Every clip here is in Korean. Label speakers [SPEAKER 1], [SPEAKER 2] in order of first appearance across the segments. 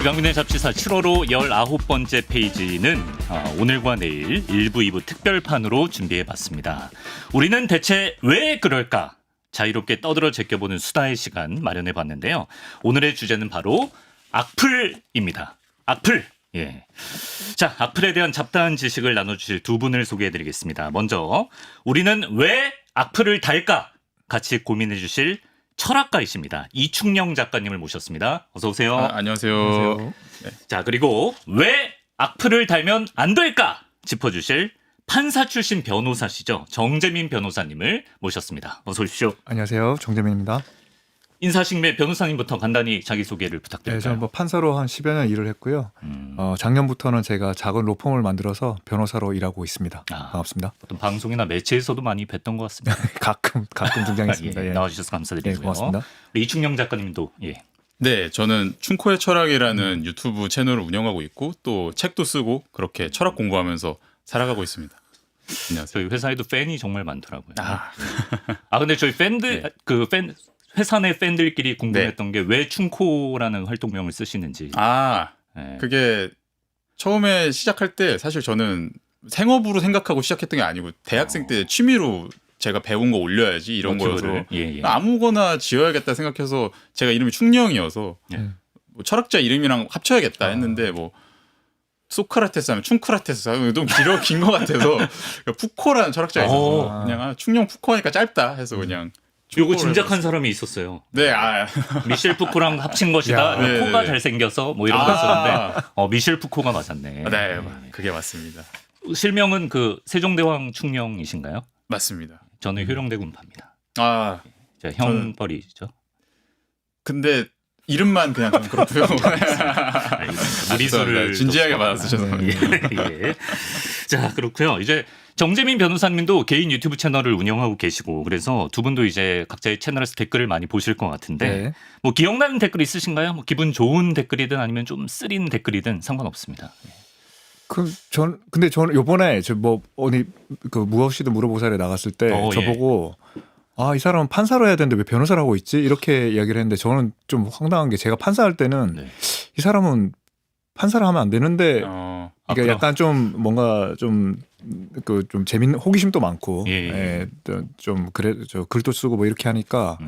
[SPEAKER 1] 이강민의 잡지사 7월호 19번째 페이지는 오늘과 내일 1부, 2부 특별판으로 준비해봤습니다. 우리는 대체 왜 그럴까? 자유롭게 떠들어 제껴보는 수다의 시간 마련해봤는데요. 오늘의 주제는 바로 악플입니다. 악플. 예. 자, 악플에 대한 잡다한 지식을 나눠주실 두 분을 소개해드리겠습니다. 먼저 우리는 왜 악플을 달까? 같이 고민해주실 철학가이십니다. 이충영 작가님을 모셨습니다. 어서 오세요.
[SPEAKER 2] 안녕하세요.
[SPEAKER 3] 안녕하세요.
[SPEAKER 2] 네.
[SPEAKER 1] 자, 그리고 왜 악플을 달면 안 될까? 짚어주실 판사 출신 변호사시죠. 정재민 변호사님을 모셨습니다. 어서 오십시오.
[SPEAKER 3] 안녕하세요. 정재민입니다.
[SPEAKER 1] 인사식매 변호사님부터 간단히 자기소개를
[SPEAKER 3] 네,
[SPEAKER 1] 부탁드릴까요?
[SPEAKER 3] 저는 판사로 한 10여 년 일을 했고요. 작년부터는 제가 작은 로펌을 만들어서 변호사로 일하고 있습니다. 반갑습니다.
[SPEAKER 1] 어떤 방송이나 매체에서도 많이 뵀던 것 같습니다.
[SPEAKER 3] 가끔 등장했습니다.
[SPEAKER 1] 예, 나와주셔서 감사드리고요.
[SPEAKER 3] 네, 고맙습니다.
[SPEAKER 1] 이충영 작가님도
[SPEAKER 2] 네, 저는 충코의 철학이라는 유튜브 채널을 운영하고 있고 또 책도 쓰고 그렇게 철학 공부하면서 살아가고 있습니다. 안녕하세요.
[SPEAKER 1] 저희 회사에도 팬이 정말 많더라고요. 근데 저희 팬들
[SPEAKER 2] 네.
[SPEAKER 1] 회사 내 팬들끼리 궁금했던 게 왜 충코라는 활동명을 쓰시는지. 네.
[SPEAKER 2] 그게 처음에 시작할 때 사실 저는 생업으로 생각하고 시작했던 게 아니고 대학생 때 취미로 제가 배운 거 올려야지 이런 거여서 아무거나 지어야겠다 생각해서 제가 이름이 충령이어서 뭐 철학자 이름이랑 합쳐야겠다 했는데 뭐 소크라테스 하면 충크라테스 하면 너무 긴 것 같아서 푸코라는 철학자가 있어서 그냥 충령 푸코 하니까 짧다 해서 그냥
[SPEAKER 1] 요거 짐작한 사람이 있었어요.
[SPEAKER 2] 네,
[SPEAKER 1] 미셸 푸코랑 합친 것이다.
[SPEAKER 2] 네,
[SPEAKER 1] 코가
[SPEAKER 2] 네.
[SPEAKER 1] 잘생겨서 뭐 이런 거 했었는데 미셸 푸코가 맞았네.
[SPEAKER 2] 네, 그게 맞습니다.
[SPEAKER 1] 실명은 그 세종대왕 충령이신가요?
[SPEAKER 2] 맞습니다.
[SPEAKER 1] 저는 효령대군파입니다. 제가
[SPEAKER 2] 저는-
[SPEAKER 1] 형벌이죠.
[SPEAKER 2] 근데 이름만 그냥 좀 그렇고요.
[SPEAKER 1] 무리수를
[SPEAKER 2] 진지하게 받아주셔서.
[SPEAKER 1] 예. 자, 그렇고요. 이제 정재민 변호사님도 개인 유튜브 채널을 운영하고 계시고 그래서 두 분도 이제 각자의 채널에서 댓글을 많이 보실 것 같은데
[SPEAKER 3] 네.
[SPEAKER 1] 뭐 기억나는 댓글 있으신가요? 뭐 기분 좋은 댓글이든 아니면 좀 쓰린 댓글이든 상관없습니다.
[SPEAKER 3] 근데 저는 요번에 어디 그 무엇이든 물어보살에 나갔을 때 저보고 이 사람은 판사로 해야 되는데 왜 변호사를 하고 있지? 이렇게 이야기를 했는데 저는 좀 황당한 게 제가 판사할 때는 이 사람은 판사를 하면 안 되는데 그러니까 약간 좀 뭔가 좀 재밌는 호기심도 많고 좀 그래 저 글도 쓰고 뭐 이렇게 하니까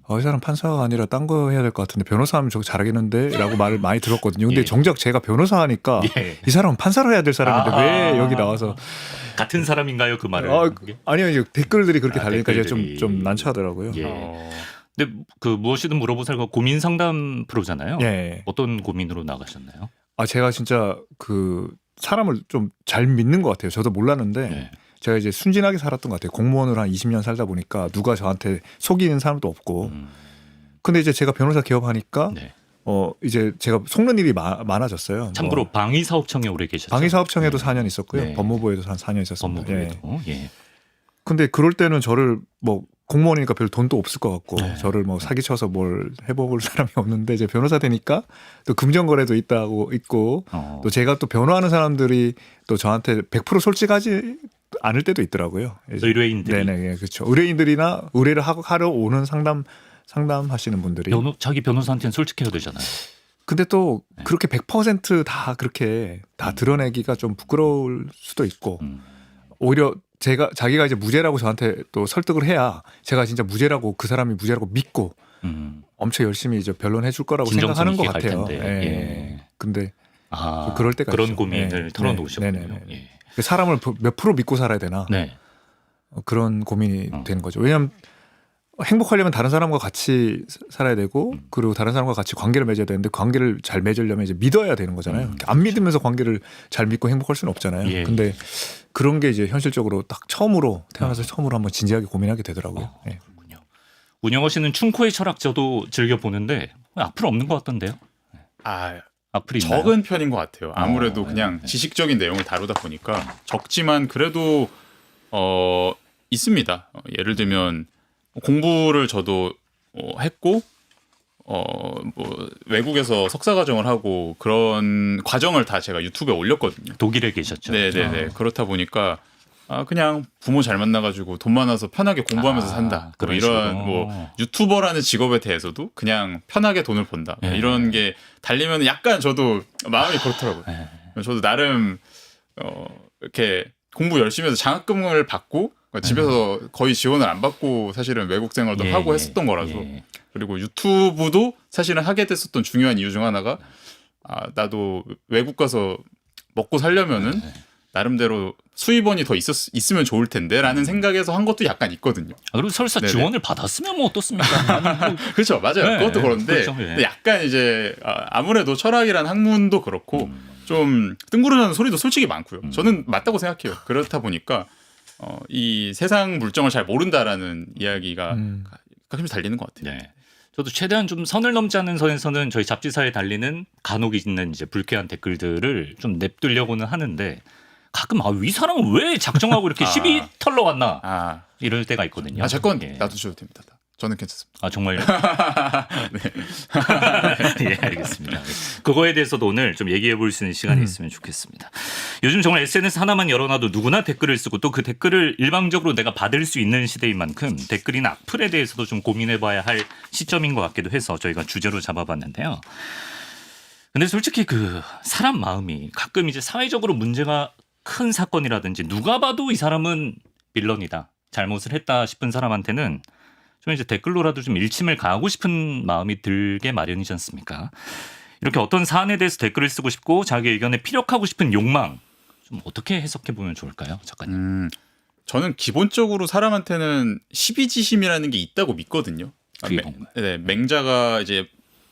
[SPEAKER 3] 이 사람 판사가 아니라 딴 거 해야 될 것 같은데 변호사하면 저거 잘하겠는데 라고 말을 많이 들었거든요. 근데 정작 제가 변호사 하니까 이 사람은 판사로 해야 될 사람인데 왜 여기 나와서
[SPEAKER 1] 같은 사람인가요 그 말을?
[SPEAKER 3] 아니요, 이제 댓글들이 그렇게 달리니까
[SPEAKER 1] 댓글들이.
[SPEAKER 3] 좀 난처하더라고요.
[SPEAKER 1] 근데 그 무엇이든 물어보살가 고민 상담 프로잖아요.
[SPEAKER 3] 예.
[SPEAKER 1] 어떤 고민으로 나가셨나요?
[SPEAKER 3] 제가 진짜 그 사람을 좀 잘 믿는 것 같아요. 저도 몰랐는데 제가 이제 순진하게 살았던 것 같아요. 공무원으로 한 20년 살다 보니까 누가 저한테 속이는 사람도 없고. 근데 이제 제가 변호사 개업하니까 이제 제가 속는 일이 많아졌어요.
[SPEAKER 1] 참고로 방위사업청에 오래 계셨죠.
[SPEAKER 3] 방위사업청에도 4년 있었고요. 법무부에도 한 4년 있었습니다.
[SPEAKER 1] 법무부에도.
[SPEAKER 3] 근데 그럴 때는 저를 뭐 공무원이니까 별 돈도 없을 것 같고 저를 뭐 사기쳐서 뭘 해먹을 사람이 없는데 이제 변호사 되니까 또 금전거래도 있고 또 제가 또 변호하는 사람들이 또 저한테 100% 솔직하지 않을 때도 있더라고요.
[SPEAKER 1] 의뢰인들이.
[SPEAKER 3] 네네, 그렇죠. 의뢰인들이나 의뢰를 하러 오는 상담하시는 분들이.
[SPEAKER 1] 자기 변호사한테는 솔직해야 되잖아요.
[SPEAKER 3] 근데 또 그렇게 100%다 그렇게 다 드러내기가 좀 부끄러울 수도 있고 오히려 자기가 이제 무죄라고 저한테 또 설득을 해야 제가 진짜 무죄라고 그 사람이 무죄라고 믿고 엄청 열심히 이제 변론해 줄 거라고 생각하는 것 같아요. 근데 그럴 때가
[SPEAKER 1] 그런
[SPEAKER 3] 있죠.
[SPEAKER 1] 고민을 털어놓으셨군요.
[SPEAKER 3] 사람을 몇 프로 믿고 살아야 되나 그런 고민이 되는 거죠. 왜냐하면 행복하려면 다른 사람과 같이 살아야 되고 그리고 다른 사람과 같이 관계를 맺어야 되는데 관계를 잘 맺으려면 이제 믿어야 되는 거잖아요. 안 믿으면서 관계를 잘 믿고 행복할 수는 없잖아요. 근데 그런 게 이제 현실적으로 딱 태어나서 처음으로 한번 진지하게 고민하게 되더라고요.
[SPEAKER 1] 그렇군요. 운영하시는 충코의 철학 저도 즐겨 보는데 앞으로 없는 것 같던데요. 앞으로 있나요?
[SPEAKER 2] 적은 편인 것 같아요. 아무래도 그냥 지식적인 내용을 다루다 보니까 적지만 그래도 있습니다. 예를 들면 공부를 저도 했고 뭐 외국에서 석사 과정을 하고 그런 과정을 다 제가 유튜브에 올렸거든요.
[SPEAKER 1] 독일에 계셨죠.
[SPEAKER 2] 네네네. 그렇다 보니까 그냥 부모 잘 만나가지고 돈 많아서 편하게 공부하면서 산다. 뭐 이런 뭐 유튜버라는 직업에 대해서도 그냥 편하게 돈을 번다. 뭐 이런 게 달리면 약간 저도 마음이 그렇더라고요. 저도 나름 이렇게 공부 열심히 해서 장학금을 받고 집에서 거의 지원을 안 받고 사실은 외국 생활도 하고 했었던 거라서 그리고 유튜브도 사실은 하게 됐었던 중요한 이유 중 하나가 나도 외국 가서 먹고 살려면은 나름대로 수입원이 더 있으면 좋을 텐데라는 생각에서 한 것도 약간 있거든요.
[SPEAKER 1] 그리고 설사 지원을 받았으면 뭐 어떻습니까?
[SPEAKER 2] 그렇죠, 맞아요. 그것도 그런데 그렇죠, 근데 약간 이제 아무래도 철학이라는 학문도 그렇고 좀 뜬구름나는 소리도 솔직히 많고요. 저는 맞다고 생각해요. 그렇다 보니까 이 세상 물정을 잘 모른다라는 이야기가 가끔씩 달리는 것 같아요.
[SPEAKER 1] 네. 저도 최대한 좀 선을 넘지 않는 선에서는 저희 잡지사에 달리는 간혹 있는 이제 불쾌한 댓글들을 좀 냅두려고는 하는데 가끔 이 사람은 왜 작정하고 이렇게 시비 털러 왔나 이럴 때가 있거든요.
[SPEAKER 2] 제 건 놔두셔도 됩니다. 저는 괜찮습니다.
[SPEAKER 1] 정말요? 네. 알겠습니다. 그거에 대해서도 오늘 좀 얘기해 볼 수 있는 시간이 있으면 좋겠습니다. 요즘 정말 SNS 하나만 열어놔도 누구나 댓글을 쓰고 또 그 댓글을 일방적으로 내가 받을 수 있는 시대인 만큼 댓글이나 악플에 대해서도 좀 고민해 봐야 할 시점인 것 같기도 해서 저희가 주제로 잡아봤는데요. 근데 솔직히 그 사람 마음이 가끔 이제 사회적으로 문제가 큰 사건이라든지 누가 봐도 이 사람은 빌런이다, 잘못을 했다 싶은 사람한테는 좀 이제 댓글로라도 좀 일침을 가하고 싶은 마음이 들게 마련이지 않습니까? 이렇게 어떤 사안에 대해서 댓글을 쓰고 싶고 자기 의견에 피력하고 싶은 욕망 좀 어떻게 해석해 보면 좋을까요, 작가님?
[SPEAKER 2] 저는 기본적으로 사람한테는 시비지심이라는 게 있다고 믿거든요. 맹자가 이제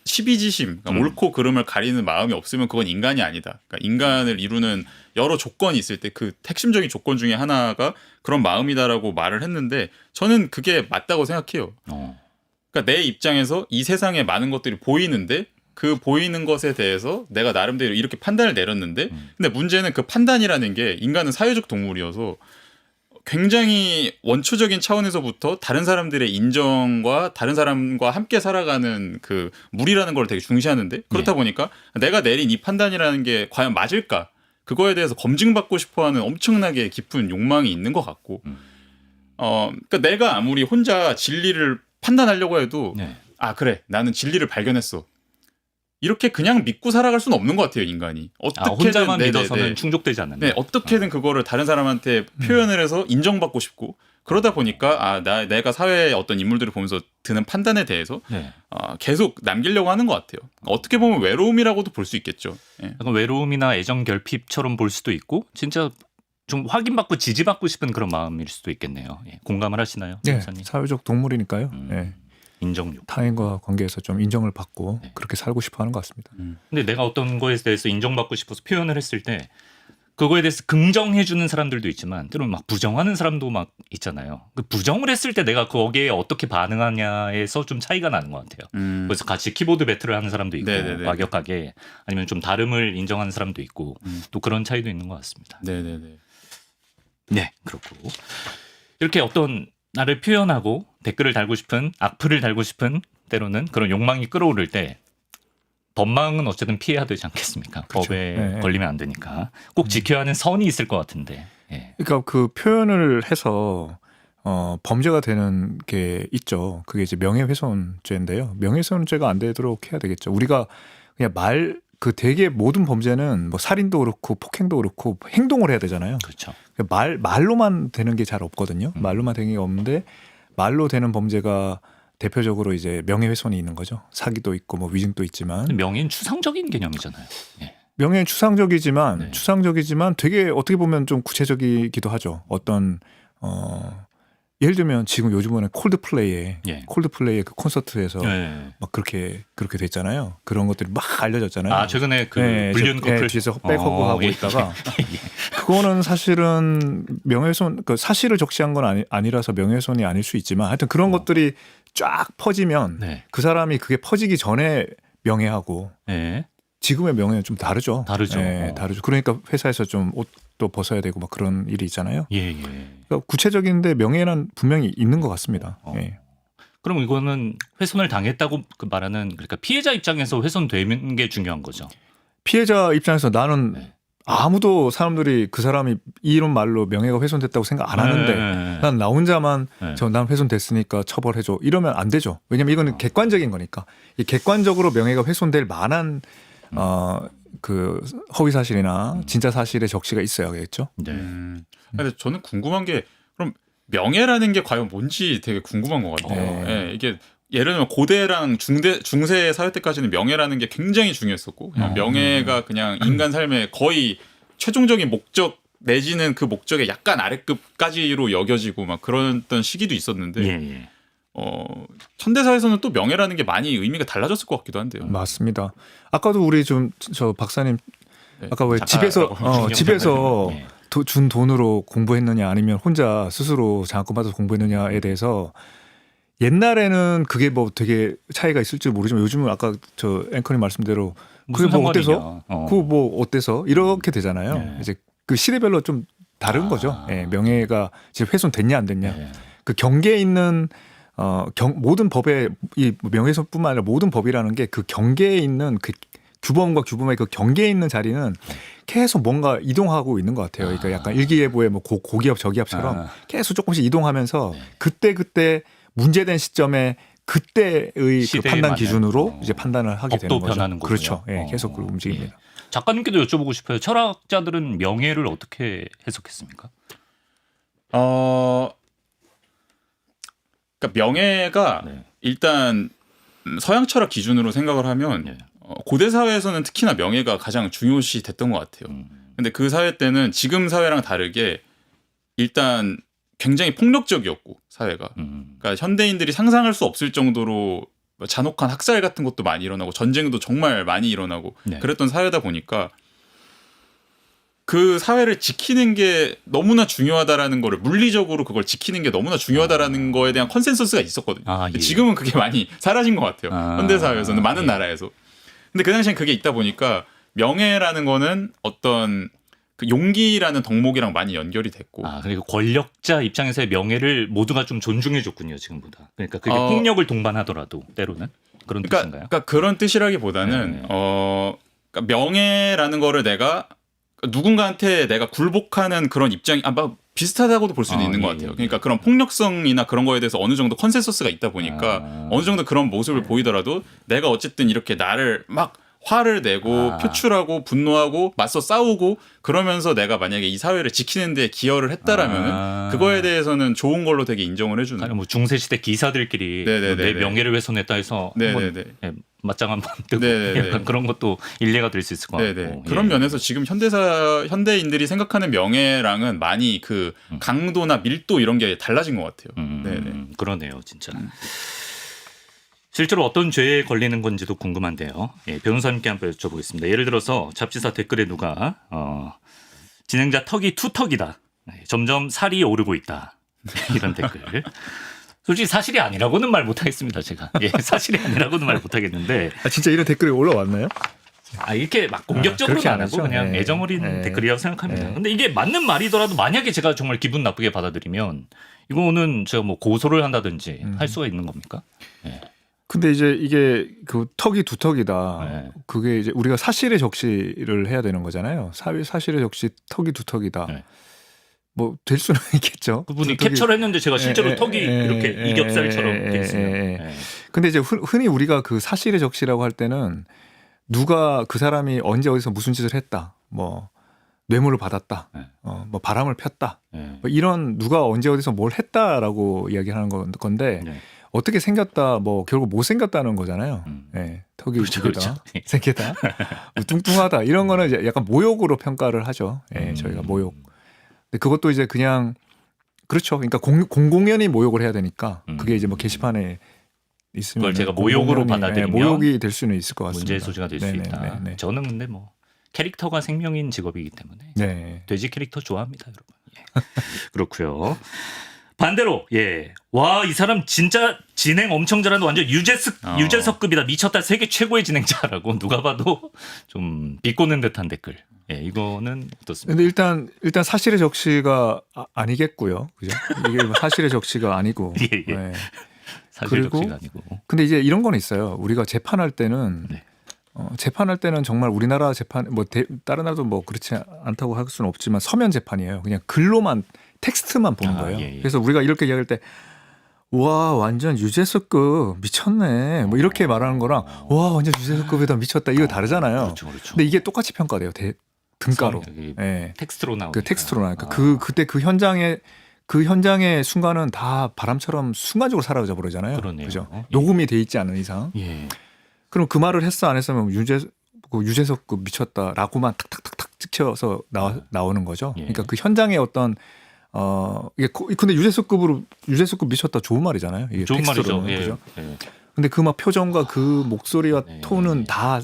[SPEAKER 2] 시비지심, 그러니까 옳고 그름을 가리는 마음이 없으면 그건 인간이 아니다. 그러니까 인간을 이루는 여러 조건이 있을 때 그 핵심적인 조건 중에 하나가 그런 마음이다라고 말을 했는데 저는 그게 맞다고 생각해요. 그러니까 내 입장에서 이 세상에 많은 것들이 보이는데 그 보이는 것에 대해서 내가 나름대로 이렇게 판단을 내렸는데 근데 문제는 그 판단이라는 게 인간은 사회적 동물이어서 굉장히 원초적인 차원에서부터 다른 사람들의 인정과 다른 사람과 함께 살아가는 그 물이라는 걸 되게 중시하는데 그렇다 보니까 내가 내린 이 판단이라는 게 과연 맞을까? 그거에 대해서 검증받고 싶어하는 엄청나게 깊은 욕망이 있는 것 같고 그러니까 내가 아무리 혼자 진리를 판단하려고 해도 그래 나는 진리를 발견했어. 이렇게 그냥 믿고 살아갈 수는 없는 것 같아요, 인간이.
[SPEAKER 1] 혼자만 믿어서는 충족되지 않는다.
[SPEAKER 2] 어떻게든 그거를 다른 사람한테 표현을 해서 인정받고 싶고 그러다 보니까 내가 사회의 어떤 인물들을 보면서 드는 판단에 대해서 계속 남기려고 하는 것 같아요. 어떻게 보면 외로움이라고도 볼 수 있겠죠.
[SPEAKER 1] 약간 외로움이나 애정 결핍처럼 볼 수도 있고 진짜 좀 확인받고 지지받고 싶은 그런 마음일 수도 있겠네요. 공감을 하시나요?
[SPEAKER 3] 네, 사회적 동물이니까요.
[SPEAKER 1] 인정욕.
[SPEAKER 3] 타인과 관계에서 좀 인정을 받고 그렇게 살고 싶어 하는 것 같습니다.
[SPEAKER 1] 근데 내가 어떤 거에 대해서 인정받고 싶어서 표현을 했을 때 그거에 대해서 긍정해 주는 사람들도 있지만 때로는 막 부정하는 사람도 막 있잖아요. 그 부정을 했을 때 내가 거기에 어떻게 반응하냐에서 좀 차이가 나는 것 같아요. 그래서 같이 키보드 배틀을 하는 사람도 있고 과격하게 아니면 좀 다름을 인정하는 사람도 있고 또 그런 차이도 있는 것 같습니다. 네, 그렇고 이렇게 어떤 나를 표현하고 댓글을 달고 싶은 악플을 달고 싶은 때로는 그런 욕망이 끌어오를 때 법망은 어쨌든 피해야 되지 않겠습니까? 그렇죠. 법에 걸리면 안 되니까 꼭 지켜야 하는 선이 있을 것 같은데.
[SPEAKER 3] 그러니까 그 표현을 해서 범죄가 되는 게 있죠. 그게 이제 명예훼손죄인데요. 명예훼손죄가 안 되도록 해야 되겠죠. 우리가 그냥 되게 모든 범죄는 뭐 살인도 그렇고 폭행도 그렇고 행동을 해야 되잖아요.
[SPEAKER 1] 그렇죠.
[SPEAKER 3] 말로만 되는 게 잘 없거든요. 말로만 되는 게 없는데 말로 되는 범죄가 대표적으로 이제 명예훼손이 있는 거죠. 사기도 있고 뭐 위증도 있지만.
[SPEAKER 1] 명예는 추상적인 개념이잖아요.
[SPEAKER 3] 명예는 추상적이지만 되게 어떻게 보면 좀 구체적이기도 하죠. 어떤 예를 들면 지금 요즘에는 콜드플레이의 그 콘서트에서 막 그렇게 됐잖아요. 그런 것들이 막 알려졌잖아요.
[SPEAKER 1] 최근에 그 불륜 커플
[SPEAKER 3] 뒤에서 백허그하고 있다가 그거는 사실은 명예훼손, 그 사실을 적시한 건 아니라서 명예훼손이 아닐 수 있지만 하여튼 그런 것들이 쫙 퍼지면 그 사람이 그게 퍼지기 전에 명예하고 지금의 명예는 좀 다르죠.
[SPEAKER 1] 다르죠.
[SPEAKER 3] 그러니까 회사에서 좀 옷도 벗어야 되고 막 그런 일이 있잖아요. 그러니까 구체적인데 명예는 분명히 있는 것 같습니다.
[SPEAKER 1] 그럼 이거는 훼손을 당했다고 말하는 그러니까 피해자 입장에서 훼손되는 게 중요한 거죠.
[SPEAKER 3] 피해자 입장에서 나는 아무도 사람들이 그 사람이 이런 말로 명예가 훼손됐다고 생각 안 하는데 난 나 혼자만 난 훼손됐으니까 처벌해줘 이러면 안 되죠. 왜냐면 이거는 객관적인 거니까. 이 객관적으로 명예가 훼손될 만한 그 허위 사실이나 진짜 사실의 적시가 있어야겠죠.
[SPEAKER 2] 네. 근데 저는 궁금한 게 그럼 명예라는 게 과연 뭔지 되게 궁금한 것 같아요. 예, 이게 예를 들면 고대랑 중세 사회 때까지는 명예라는 게 굉장히 중요했었고 그냥 명예가 그냥 인간 삶의 거의 최종적인 목적 내지는 그 목적의 약간 아래급까지로 여겨지고 막 그랬던 시기도 있었는데 현대사에서는 또 명예라는 게 많이 의미가 달라졌을 것 같기도 한데요.
[SPEAKER 3] 맞습니다. 아까도 우리 저 박사님 아까 왜 집에서 준 돈으로 공부했느냐 아니면 혼자 스스로 장학금 받아서 공부했느냐에 대해서 옛날에는 그게 뭐 되게 차이가 있을지 모르지만 요즘은 아까 저 앵커님 말씀대로 그게 뭐 어때서? 그거 뭐 어때서? 이렇게 되잖아요. 이제 그 시대별로 좀 다른 거죠. 명예가 지금 훼손됐냐 안 됐냐. 그 경계에 있는 모든 법의 이 명예훼손뿐만 아니라 모든 법이라는 게 그 경계에 있는 그 규범과 규범의 그 경계에 있는 자리는 계속 뭔가 이동하고 있는 것 같아요. 그러니까 약간 일기예보의 뭐 고기업 저기업처럼 계속 조금씩 이동하면서 그때 문제된 시점에 그때의 그 판단 기준으로 이제 판단을 하게 되는 거죠.
[SPEAKER 1] 변하는 거군요.
[SPEAKER 3] 그렇죠. 계속 움직입니다.
[SPEAKER 1] 작가님께도 여쭤보고 싶어요. 철학자들은 명예를 어떻게 해석했습니까?
[SPEAKER 2] 그러니까 명예가 일단 서양 철학 기준으로 생각을 하면 고대 사회에서는 특히나 명예가 가장 중요시 됐던 것 같아요. 근데 그 사회 때는 지금 사회랑 다르게 일단 굉장히 폭력적이었고 사회가. 그러니까 현대인들이 상상할 수 없을 정도로 잔혹한 학살 같은 것도 많이 일어나고 전쟁도 정말 많이 일어나고 그랬던 사회다 보니까 그 사회를 지키는 게 너무나 중요하다라는 거를 물리적으로 그걸 지키는 게 너무나 중요하다라는 거에 대한 컨센서스가 있었거든요. 지금은 그게 많이 사라진 것 같아요. 현대 사회에서는 많은 나라에서. 근데 그 당시엔 그게 있다 보니까 명예라는 거는 어떤 그 용기라는 덕목이랑 많이 연결이 됐고.
[SPEAKER 1] 그리고 권력자 입장에서의 명예를 모두가 좀 존중해줬군요, 지금보다. 그러니까 그게 폭력을 동반하더라도 때로는 그런 뜻인가요?
[SPEAKER 2] 그러니까 그런 뜻이라기보다는 그러니까 명예라는 거를 내가 누군가한테 내가 굴복하는 그런 입장이 막 비슷하다고도 볼 수는 있는 것 같아요. 그러니까 그런 폭력성이나 그런 거에 대해서 어느 정도 컨센서스가 있다 보니까 어느 정도 그런 모습을 보이더라도 내가 어쨌든 이렇게 나를 막 화를 내고 표출하고 분노하고 맞서 싸우고 그러면서 내가 만약에 이 사회를 지키는 데 기여를 했다라면 그거에 대해서는 좋은 걸로 되게 인정을 해주는.
[SPEAKER 1] 뭐 중세시대 기사들끼리 내 명예를 훼손했다 해서 맞짱 한번 뜨고 약간 그런 것도 일례가 될 수 있을 것 같고.
[SPEAKER 2] 그런 면에서 지금 현대인들이 생각하는 명예랑은 많이 그 강도나 밀도 이런 게 달라진 것 같아요.
[SPEAKER 1] 그러네요, 진짜. 실제로 어떤 죄에 걸리는 건지도 궁금한데요. 변호사님께 한번 여쭤보겠습니다. 예를 들어서 잡지사 댓글에 누가 진행자 턱이 투턱이다. 점점 살이 오르고 있다. 이런 댓글. 솔직히 사실이 아니라고는 말 못하겠습니다. 제가. 사실이 아니라고는 말 못하겠는데.
[SPEAKER 3] 진짜 이런 댓글이 올라왔나요?
[SPEAKER 1] 이렇게 막 공격적으로는 안 하고 그냥 애정 어린 댓글이라고 생각합니다. 근데 이게 맞는 말이더라도 만약에 제가 정말 기분 나쁘게 받아들이면 이거는 제가 뭐 고소를 한다든지 할 수가 있는 겁니까?
[SPEAKER 3] 근데 이제 이게 그 턱이 두턱이다. 그게 이제 우리가 사실의 적시를 해야 되는 거잖아요. 사실의 적시 턱이 두턱이다. 뭐 될 수는 있겠죠.
[SPEAKER 1] 그분이 캡처를 했는데 제가 실제로 턱이 이렇게 이겹살처럼 돼 있어요.
[SPEAKER 3] 근데 이제 흔히 우리가 그 사실의 적시라고 할 때는 누가 그 사람이 언제 어디서 무슨 짓을 했다. 뭐 뇌물을 받았다. 뭐 바람을 폈다. 뭐 이런 누가 언제 어디서 뭘 했다라고 이야기하는 건데 어떻게 생겼다, 뭐 결국 못 생겼다는 거잖아요. 턱이 그렇죠. 생겼다, 뚱뚱하다 이런 거는 이제 약간 모욕으로 평가를 하죠. 저희가 모욕. 근데 그것도 이제 그냥 그렇죠. 그러니까 공공연히 모욕을 해야 되니까 그게 이제 뭐 게시판에 있으면
[SPEAKER 1] 그걸 제가 모욕으로 받아들이면
[SPEAKER 3] 모욕이 될 수는 있을 것 같습니다.
[SPEAKER 1] 문제의 소지가 될 수 있다. 저는 근데 뭐 캐릭터가 생명인 직업이기 때문에 돼지 캐릭터 좋아합니다, 여러분. 그렇고요. 반대로 와, 이 사람 진짜 진행 엄청 잘하는 완전 유재석급이다. 미쳤다. 세계 최고의 진행자라고 누가 봐도 좀 비꼬는 듯한 댓글. 이거는 어떻습니까?
[SPEAKER 3] 근데 일단 사실의 적시가 아니겠고요. 그죠? 이게 사실의 적시가 아니고.
[SPEAKER 1] 사실의
[SPEAKER 3] 그리고
[SPEAKER 1] 적시가 아니고.
[SPEAKER 3] 근데 이제 이런 건 있어요. 우리가 재판할 때는 재판할 때는 정말 우리나라 재판 뭐 다른 나라도 뭐 그렇지 않다고 할 수는 없지만 서면 재판이에요. 그냥 글로만 텍스트만 보는 거예요.
[SPEAKER 1] 예.
[SPEAKER 3] 그래서 우리가 이렇게 이야기할 때 와 완전 유재석급 미쳤네 뭐 이렇게 말하는 거랑 와 완전 유재석급이다 미쳤다 이거 다르잖아요.
[SPEAKER 1] 그렇죠.
[SPEAKER 3] 근데 이게 똑같이 평가돼요. 등가로.
[SPEAKER 1] 네. 텍스트로 나오니까.
[SPEAKER 3] 그 텍스트로 나니까 그때 그 현장의 순간은 다 바람처럼 순간적으로 사라져 버리잖아요.
[SPEAKER 1] 그러네요.
[SPEAKER 3] 그죠?
[SPEAKER 1] 예.
[SPEAKER 3] 녹음이 돼 있지 않은 이상.
[SPEAKER 1] 예.
[SPEAKER 3] 그럼 그 말을 했어 안 했으면 유재석급 미쳤다라고만 탁탁탁탁 찍혀서 나오는 거죠.
[SPEAKER 1] 예.
[SPEAKER 3] 그러니까 그 현장의 어떤 이게 근데 유재석급 미쳤다 좋은 말이잖아요. 이게
[SPEAKER 1] 좋은 말이죠.
[SPEAKER 3] 텍스트로는,
[SPEAKER 1] 예.
[SPEAKER 3] 그죠?
[SPEAKER 1] 예.
[SPEAKER 3] 근데 그 막 표정과 그 목소리와
[SPEAKER 1] 네.
[SPEAKER 3] 톤은 다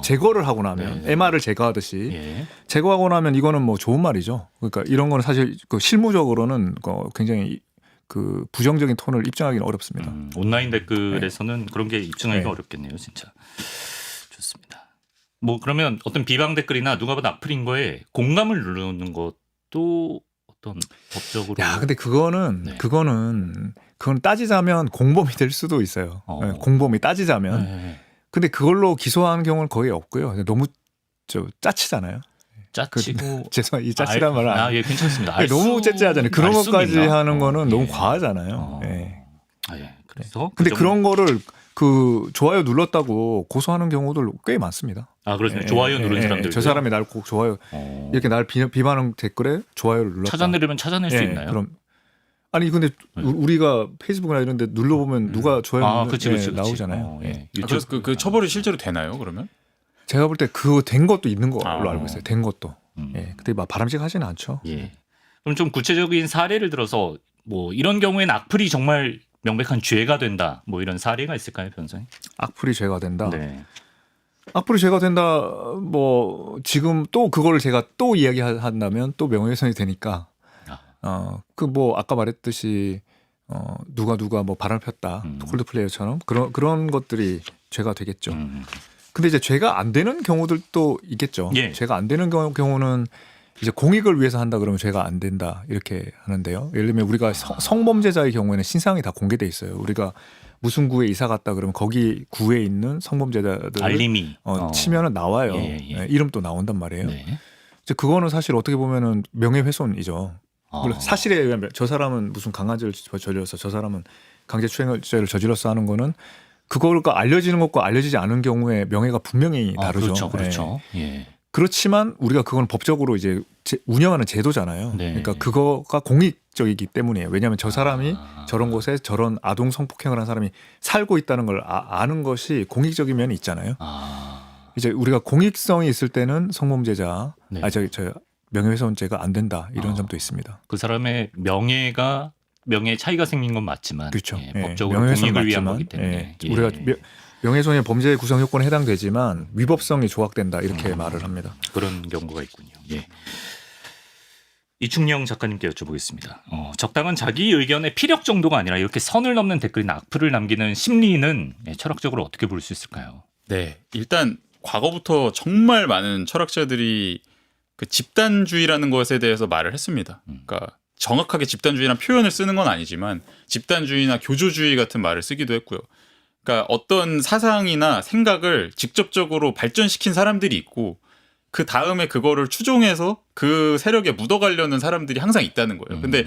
[SPEAKER 3] 제거를 하고 나면
[SPEAKER 1] 네.
[SPEAKER 3] MR을 제거하듯이
[SPEAKER 1] 예.
[SPEAKER 3] 제거하고 나면 이거는 뭐 좋은 말이죠. 그러니까 이런 거는 사실 그 실무적으로는 굉장히 그 부정적인 톤을 입증하기는 어렵습니다.
[SPEAKER 1] 온라인 댓글에서는 그런 게 입증하기가
[SPEAKER 3] 네.
[SPEAKER 1] 어렵겠네요, 진짜. 좋습니다. 뭐 그러면 어떤 비방 댓글이나 누가 봐도 악플인 거에 공감을 누르는 것도 어떤 법적으로.
[SPEAKER 3] 야, 근데 그거는
[SPEAKER 1] 네.
[SPEAKER 3] 그건 따지자면 공범이 될 수도 있어요. 네, 공범이 따지자면.
[SPEAKER 1] 네.
[SPEAKER 3] 근데 그걸로 기소하는 경우는 거의 없고요. 너무 짜치잖아요.
[SPEAKER 1] 짜치고.
[SPEAKER 3] 죄송해요. 이 짜치란 말은
[SPEAKER 1] 예, 괜찮습니다.
[SPEAKER 3] 너무 째째하잖아요. 그런
[SPEAKER 1] 알 수는
[SPEAKER 3] 것까지
[SPEAKER 1] 있나?
[SPEAKER 3] 하는 거는
[SPEAKER 1] 예.
[SPEAKER 3] 너무 과하잖아요. 예.
[SPEAKER 1] 예. 그래서
[SPEAKER 3] 근데
[SPEAKER 1] 그
[SPEAKER 3] 그런 거를 그 좋아요 눌렀다고 고소하는 경우들 꽤 많습니다.
[SPEAKER 1] 그렇습니다. 좋아요 누른 사람들.
[SPEAKER 3] 저 사람이 날 꼭 좋아요 이렇게 날 비방하는 댓글에 좋아요를 눌렀다.
[SPEAKER 1] 찾아내려면 찾아낼 수 있나요?
[SPEAKER 3] 그럼 아니 근데 우리가 페이스북이나 이런 데 눌러보면 누가 좋아요
[SPEAKER 1] 그치.
[SPEAKER 3] 나오잖아요.
[SPEAKER 2] 그래서 그 처벌이 실제로 되나요? 그러면?
[SPEAKER 3] 제가 볼 때 그거 된 것도 있는 걸로 알고 있어요. 된 것도.
[SPEAKER 1] 음.
[SPEAKER 3] 근데 막 바람직하지는 않죠.
[SPEAKER 1] 예. 그럼 좀 구체적인 사례를 들어서 뭐 이런 경우에는 악플이 정말 명백한 죄가 된다. 뭐 이런 사례가 있을까요, 변호사님?
[SPEAKER 3] 악플이 죄가 된다.
[SPEAKER 1] 네.
[SPEAKER 3] 악플이 죄가 된다. 뭐 지금 또 그거를 제가 또 이야기한다면 또 명예훼손이 되니까. 그 뭐 아까 말했듯이 누가 뭐 바람을 폈다. 콜드플레이어처럼 그런 것들이 죄가 되겠죠. 근데 이제 죄가 안 되는 경우들도 있겠죠.
[SPEAKER 1] 예.
[SPEAKER 3] 죄가 안 되는 경우는 이제 공익을 위해서 한다 그러면 죄가 안 된다 이렇게 하는데요. 예를 들면 우리가 성범죄자의 경우에는 신상이 다 공개돼 있어요. 우리가 무슨 구에 이사 갔다 그러면 거기 구에 있는 성범죄자들
[SPEAKER 1] 알림이
[SPEAKER 3] 치면은 나와요.
[SPEAKER 1] 예.
[SPEAKER 3] 이름도 나온단 말이에요.
[SPEAKER 1] 네.
[SPEAKER 3] 이제 그거는 사실 어떻게 보면은 명예훼손이죠. 물론 사실에 의하면 저 사람은 무슨 강간죄를 저질러서 저 사람은 강제추행죄를 저질러서 하는 거는 그거가 알려지는 것과 알려지지 않은 경우에 명예가 분명히 다르죠.
[SPEAKER 1] 그렇죠. 예.
[SPEAKER 3] 그렇지만 우리가 그건 법적으로 이제 운영하는 제도잖아요.
[SPEAKER 1] 네.
[SPEAKER 3] 그러니까 그거가 공익적이기 때문이에요. 왜냐하면 저 사람이 저런 곳에 저런 아동 성폭행을 한 사람이 살고 있다는 걸 아는 것이 공익적인 면이 있잖아요. 이제 우리가 공익성이 있을 때는 성범죄자,
[SPEAKER 1] 네.
[SPEAKER 3] 명예훼손죄가 안 된다 이런 점도 있습니다.
[SPEAKER 1] 그 사람의 명예의 차이가 생긴 건 맞지만,
[SPEAKER 3] 그렇죠.
[SPEAKER 1] 법적으로
[SPEAKER 3] 명예훼손
[SPEAKER 1] 공익을 위한
[SPEAKER 3] 맞지만,
[SPEAKER 1] 거기 때문에
[SPEAKER 3] 우리가 명예훼손의 범죄 구성 요건에 해당되지만 위법성이 조각된다 이렇게 말을 합니다.
[SPEAKER 1] 그런 경우가 있군요. 예. 이충영 작가님께 여쭤보겠습니다. 적당한 자기 의견의 피력 정도가 아니라 이렇게 선을 넘는 댓글이나 악플을 남기는 심리는 철학적으로 어떻게 볼 수 있을까요?
[SPEAKER 2] 네, 일단 과거부터 정말 많은 철학자들이 그 집단주의라는 것에 대해서 말을 했습니다. 그러니까 정확하게 집단주의라는 표현을 쓰는 건 아니지만 집단주의나 교조주의 같은 말을 쓰기도 했고요. 그러니까 어떤 사상이나 생각을 직접적으로 발전시킨 사람들이 있고 그 다음에 그거를 추종해서 그 세력에 묻어가려는 사람들이 항상 있다는 거예요. 근데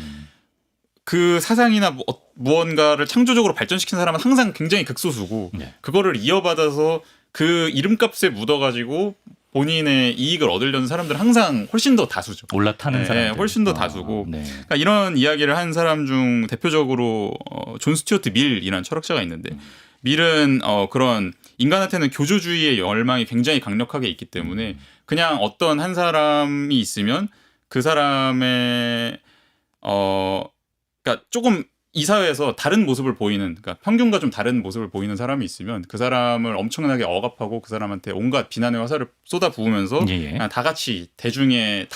[SPEAKER 2] 그 사상이나 무언가를 창조적으로 발전시킨 사람은 항상 굉장히 극소수고 그거를 이어받아서 그 이름값에 묻어가지고 본인의 이익을 얻으려는 사람들은 항상 훨씬 더 다수죠.
[SPEAKER 1] 올라타는 사람들.
[SPEAKER 2] 훨씬 더 다수고 그러니까 이런 이야기를 한 사람 중 대표적으로 존 스튜어트 밀이라는 철학자가 있는데 밀은 그런 인간한테는 교조주의의 열망이 굉장히 강력하게 있기 때문에 그냥 어떤 한 사람이 있으면 그 사람의 그러니까 조금 이 사회에서 다른 모습을 보이는, 그러니까 평균과 좀 다른 모습을 보이는 사람이 있으면 그 사람을 엄청나게 억압하고 그 사람한테 온갖 비난의 화살을 쏟아 부으면서 그냥 다 같이 다중의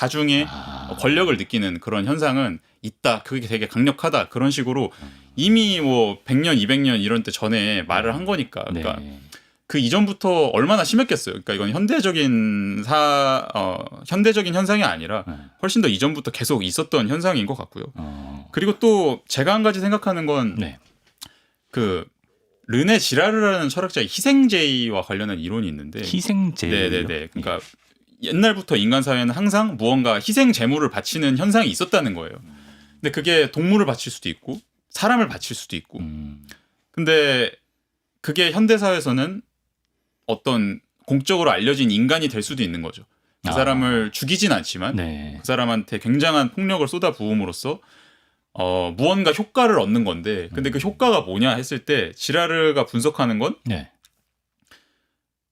[SPEAKER 2] 권력을 느끼는 그런 현상은 있다. 그게 되게 강력하다. 그런 식으로 이미 뭐 100년, 200년 이런 때 전에 말을 한 거니까. 그러니까 그 이전부터 얼마나 심했겠어요. 그러니까 이건 현대적인 현상이 아니라 훨씬 더 이전부터 계속 있었던 현상인 것 같고요. 그리고 또 제가 한 가지 생각하는 건 그 르네 지라르라는 철학자의 희생제의와 관련한 이론이 있는데
[SPEAKER 1] 희생제의.
[SPEAKER 2] 네네네. 그러니까 옛날부터 인간 사회는 항상 무언가 희생 제물을 바치는 현상이 있었다는 거예요. 근데 그게 동물을 바칠 수도 있고 사람을 바칠 수도 있고. 근데 그게 현대 사회에서는 어떤 공적으로 알려진 인간이 될 수도 있는 거죠. 그 사람을 죽이진 않지만
[SPEAKER 1] 네.
[SPEAKER 2] 그 사람한테 굉장한 폭력을 쏟아부음으로써 무언가 효과를 얻는 건데 근데 그 효과가 뭐냐 했을 때 지라르가 분석하는 건
[SPEAKER 1] 네.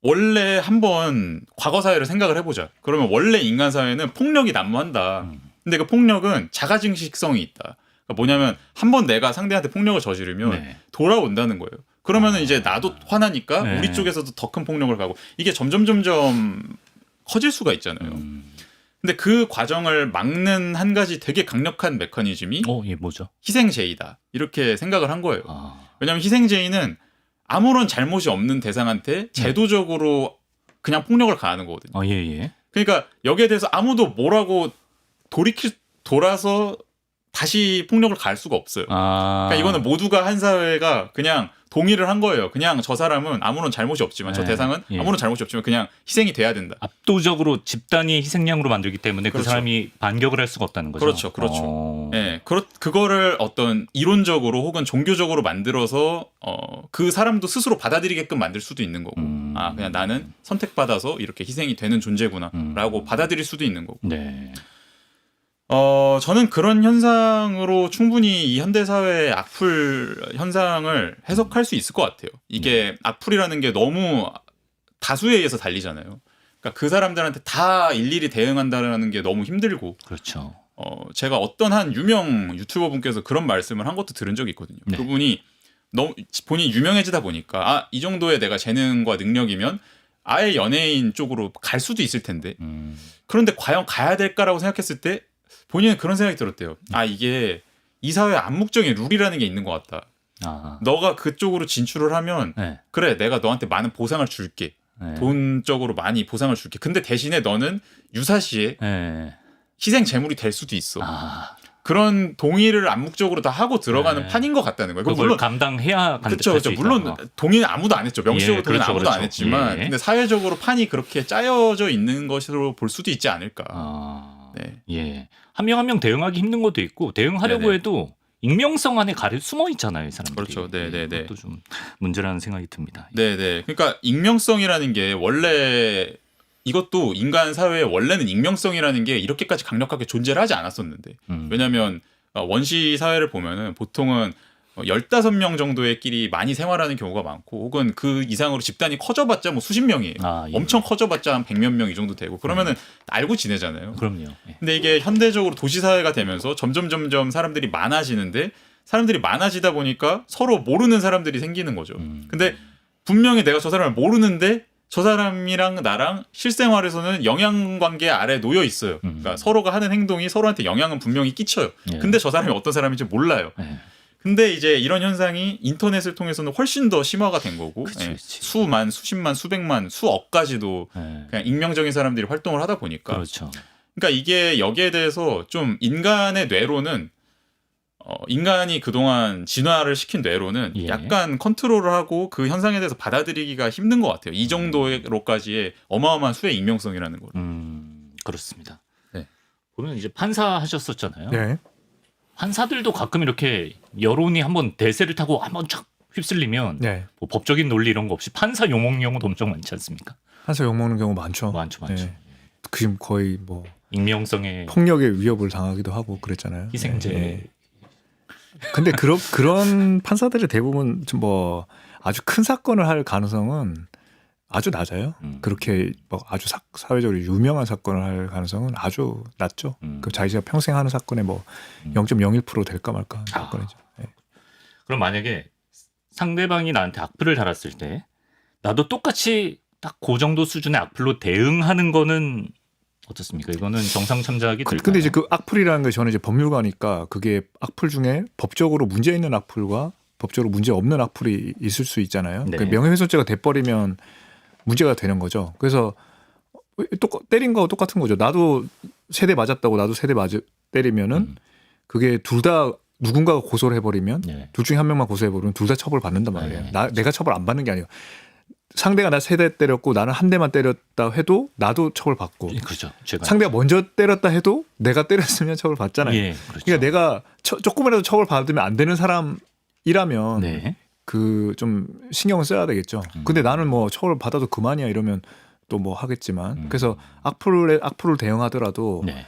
[SPEAKER 2] 원래 한번 과거 사회를 생각을 해보자. 그러면 원래 인간 사회는 폭력이 난무한다. 근데 그 폭력은 자가증식성이 있다. 그러니까 뭐냐면 한번 내가 상대한테 폭력을 저지르면
[SPEAKER 1] 네.
[SPEAKER 2] 돌아온다는 거예요. 그러면은 이제 나도 화나니까
[SPEAKER 1] 네.
[SPEAKER 2] 우리 쪽에서도 더 큰 폭력을 가고 이게 점점 커질 수가 있잖아요. 근데 그 과정을 막는 한 가지 되게 강력한 메커니즘이
[SPEAKER 1] 예, 뭐죠?
[SPEAKER 2] 희생제의다. 이렇게 생각을 한 거예요.
[SPEAKER 1] 아.
[SPEAKER 2] 왜냐하면 희생제의는 아무런 잘못이 없는 대상한테 제도적으로 그냥 폭력을 가하는 거거든요.
[SPEAKER 1] 예, 예.
[SPEAKER 2] 그러니까 여기에 대해서 아무도 뭐라고 돌아서 다시 폭력을 가할 수가 없어요. 그러니까 이거는 모두가 한 사회가 그냥 동의를 한 거예요. 그냥 저 사람은 아무런 잘못이 없지만 저 대상은 아무런 잘못이 없지만 그냥 희생이 돼야 된다.
[SPEAKER 1] 압도적으로 집단이 희생양으로 만들기 때문에
[SPEAKER 2] 그렇죠.
[SPEAKER 1] 그 사람이 반격을 할 수가 없다는 거죠.
[SPEAKER 2] 그렇죠. 그렇죠. 예, 그거를 어떤 이론적으로 혹은 종교적으로 만들어서 그 사람도 스스로 받아들이게끔 만들 수도 있는 거고 그냥 나는 선택받아서 이렇게 희생이 되는 존재구나라고 받아들일 수도 있는 거고.
[SPEAKER 1] 네.
[SPEAKER 2] 저는 그런 현상으로 충분히 이 현대사회의 악플 현상을 해석할 수 있을 것 같아요. 이게 악플이라는 게 너무 다수에 의해서 달리잖아요. 그러니까 그 사람들한테 다 일일이 대응한다는 게 너무 힘들고.
[SPEAKER 1] 그렇죠.
[SPEAKER 2] 제가 어떤 한 유명 유튜버 분께서 그런 말씀을 한 것도 들은 적이 있거든요.
[SPEAKER 1] 네.
[SPEAKER 2] 그분이 너무 본인이 유명해지다 보니까 이 정도의 내가 재능과 능력이면 아예 연예인 쪽으로 갈 수도 있을 텐데 그런데 과연 가야 될까라고 생각했을 때 본인은 그런 생각이 들었대요. 이게 이 사회의 암묵적인 룰이라는 게 있는 것 같다. 너가 그쪽으로 진출을 하면
[SPEAKER 1] 네.
[SPEAKER 2] 그래 내가 너한테 많은 보상을 줄게.
[SPEAKER 1] 네.
[SPEAKER 2] 돈적으로 많이 보상을 줄게. 근데 대신에 너는 유사시에
[SPEAKER 1] 네.
[SPEAKER 2] 희생 제물이 될 수도 있어. 그런 동의를 암묵적으로 다 하고 들어가는 판인 것 같다는 거예요.
[SPEAKER 1] 그걸 물론 감당해야
[SPEAKER 2] 그렇죠. 물론 동의는 아무도 안 했죠. 명시적으로 동의는
[SPEAKER 1] 그렇죠,
[SPEAKER 2] 아무도
[SPEAKER 1] 그렇죠.
[SPEAKER 2] 안 했지만 근데 사회적으로 판이 그렇게 짜여져 있는 것으로 볼 수도 있지 않을까. 네.
[SPEAKER 1] 예. 한 명 한 명 대응하기 힘든 것도 있고 대응하려고
[SPEAKER 2] 네네.
[SPEAKER 1] 해도 익명성 안에 숨어 있잖아요, 이 사람들이.
[SPEAKER 2] 그렇죠. 네네네.
[SPEAKER 1] 그것도 좀 문제라는 생각이 듭니다.
[SPEAKER 2] 네네. 그러니까 익명성이라는 게 원래 이것도 인간 사회에 원래는 익명성이라는 게 이렇게까지 강력하게 존재를 하지 않았었는데 왜냐하면 원시 사회를 보면은 보통은 15명 정도의 끼리 많이 생활하는 경우가 많고 혹은 그 이상으로 집단이 커져봤자 뭐 수십 명이에요.
[SPEAKER 1] 예.
[SPEAKER 2] 엄청 커져봤자 한 100몇 명 이 정도 되고 그러면은 알고 지내잖아요.
[SPEAKER 1] 그럼요. 예.
[SPEAKER 2] 근데 이게 현대적으로 도시 사회가 되면서 점점 사람들이 많아지는데 사람들이 많아지다 보니까 서로 모르는 사람들이 생기는 거죠. 근데 분명히 내가 저 사람을 모르는데 저 사람이랑 나랑 실생활에서는 영향관계 아래 놓여 있어요. 그러니까 서로가 하는 행동이 서로한테 영향은 분명히 끼쳐요. 근데 저 사람이 어떤 사람인지 몰라요. 근데 이제 이런 현상이 인터넷을 통해서는 훨씬 더 심화가 된 거고
[SPEAKER 1] 그치.
[SPEAKER 2] 수만, 수십만, 수백만, 수억까지도 그냥 익명적인 사람들이 활동을 하다 보니까
[SPEAKER 1] 그렇죠.
[SPEAKER 2] 그러니까 이게 여기에 대해서 좀 인간의 뇌로는 인간이 그동안 진화를 시킨 뇌로는 약간 컨트롤을 하고 그 현상에 대해서 받아들이기가 힘든 것 같아요. 이 정도로까지의 어마어마한 수의 익명성이라는 걸.
[SPEAKER 1] 그렇습니다.
[SPEAKER 2] 네.
[SPEAKER 1] 보면 이제 판사 하셨었잖아요.
[SPEAKER 3] 네.
[SPEAKER 1] 판사들도 가끔 이렇게 여론이 한번 대세를 타고 한번 쫙 휩쓸리면
[SPEAKER 3] 네.
[SPEAKER 1] 뭐 법적인 논리 이런 거 없이 판사 욕먹는 경우도 엄청 많지 않습니까?
[SPEAKER 3] 판사 욕먹는 경우 많죠.
[SPEAKER 1] 많죠.
[SPEAKER 3] 네. 지금 거의 뭐
[SPEAKER 1] 익명성의
[SPEAKER 3] 폭력의 위협을 당하기도 하고 그랬잖아요.
[SPEAKER 1] 희생제.
[SPEAKER 3] 네. 근데 그런 판사들이 대부분 좀 뭐 아주 큰 사건을 할 가능성은 아주 낮아요. 그렇게 뭐 아주 사회적으로 유명한 사건을 할 가능성은 아주 낮죠. 그 자기가 평생 하는 사건에 뭐 0.01% 될까 말까 하는 사건이죠. 네.
[SPEAKER 1] 그럼 만약에 상대방이 나한테 악플을 달았을 때 나도 똑같이 딱 그 정도 수준의 악플로 대응하는 거는 어떻습니까? 이거는 정상 참작이 될까요?
[SPEAKER 3] 근데 이제 그 악플이라는 게 저는 이제 법률가니까 그게 악플 중에 법적으로 문제 있는 악플과 법적으로 문제 없는 악플이 있을 수 있잖아요.
[SPEAKER 1] 네.
[SPEAKER 3] 그 명예훼손죄가 돼버리면 문제가 되는 거죠. 그래서 때린 거하고 똑같은 거죠. 나도 세대 맞았다고 나도 세대 때리면은 그게 둘 다 누군가가 고소를 해버리면
[SPEAKER 1] 네.
[SPEAKER 3] 둘 중에 한 명만 고소해버리면 둘 다 처벌 받는단 말이에요.
[SPEAKER 1] 네.
[SPEAKER 3] 내가 처벌 안 받는 게 아니에요. 상대가 나 3대 때렸고 나는 한 대만 때렸다 해도 나도 처벌 받고
[SPEAKER 1] 그렇죠. 제가
[SPEAKER 3] 상대가 먼저 때렸다 해도 내가 때렸으면 처벌 받잖아요.
[SPEAKER 1] 예, 그렇죠.
[SPEAKER 3] 그러니까 내가 조금이라도 처벌 받으면 안 되는 사람이라면
[SPEAKER 1] 네.
[SPEAKER 3] 그 좀 신경을 써야 되겠죠. 근데 나는 뭐 처벌 받아도 그만이야 이러면 또 뭐 하겠지만 그래서 악플을 대응하더라도
[SPEAKER 1] 네.